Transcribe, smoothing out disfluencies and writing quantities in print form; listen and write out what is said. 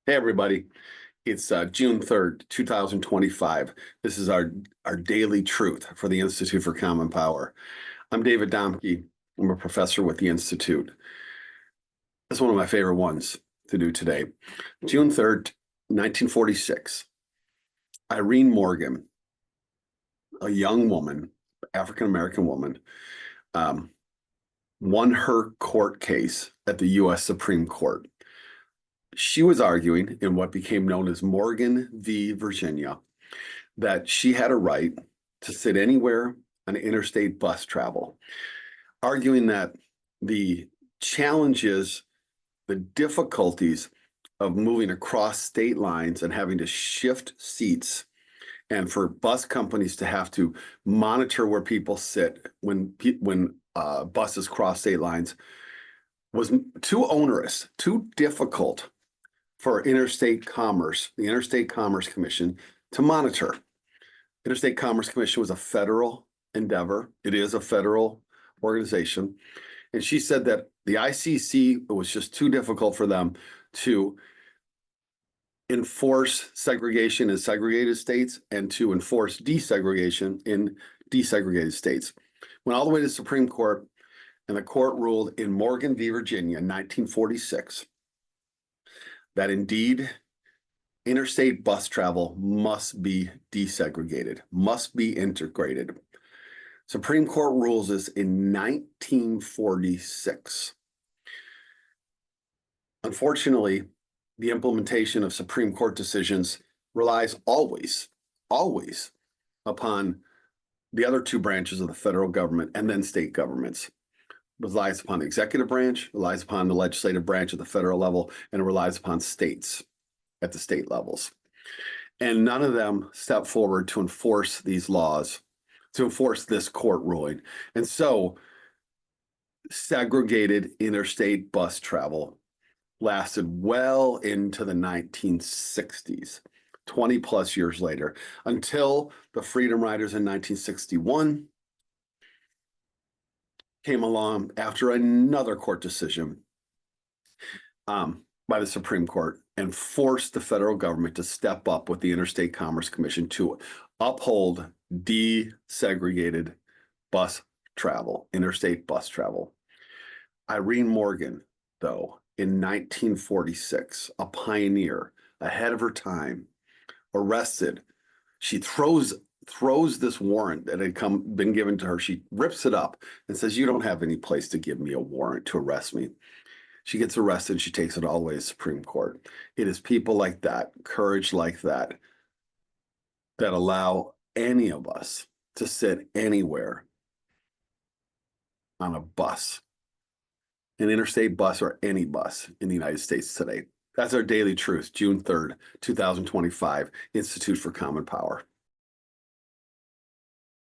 Hey, everybody. It's June 3rd, 2025. This is our daily truth for the Institute for Common Power. I'm David Domke. I'm a professor with the Institute. It's one of my favorite ones to do today. June 3rd, 1946. Irene Morgan, a young woman, African-American woman, won her court case at the U.S. Supreme Court. She was arguing in what became known as Morgan v. Virginia that she had a right to sit anywhere on interstate bus travel, arguing that the challenges, the difficulties of moving across state lines and having to shift seats, and for bus companies to have to monitor where people sit when buses cross state lines was too onerous, too difficult for interstate commerce, the Interstate Commerce Commission, to monitor. Interstate Commerce Commission was a federal endeavor. It is a federal organization. And she said that the ICC, it was just too difficult for them to enforce segregation in segregated states and to enforce desegregation in desegregated states. Went all the way to the Supreme Court, and the court ruled in Morgan v. Virginia in 1946 that indeed interstate bus travel must be desegregated, must be integrated. Supreme Court rules this in 1946. Unfortunately, the implementation of Supreme Court decisions relies always upon the other two branches of the federal government and then state governments. Relies upon the executive branch, relies upon the legislative branch at the federal level, and it relies upon states at the state levels. And none of them step forward to enforce these laws, to enforce this court ruling. And so segregated interstate bus travel lasted well into the 1960s, 20 plus years later, until the Freedom Riders in 1961 came along after another court decision by the Supreme Court and forced the federal government to step up with the Interstate Commerce Commission to uphold desegregated bus travel, interstate bus travel. Irene Morgan, though, in 1946, a pioneer ahead of her time, arrested. She throws this warrant that had been given to her. She rips it up and says, "You don't have any place to give me a warrant to arrest me." She gets arrested. She takes it all the way to the Supreme Court. It is people like that, courage like that, that allow any of us to sit anywhere on a bus, an interstate bus or any bus in the United States today. That's our daily truth, June 3rd, 2025, Institute for Common Power.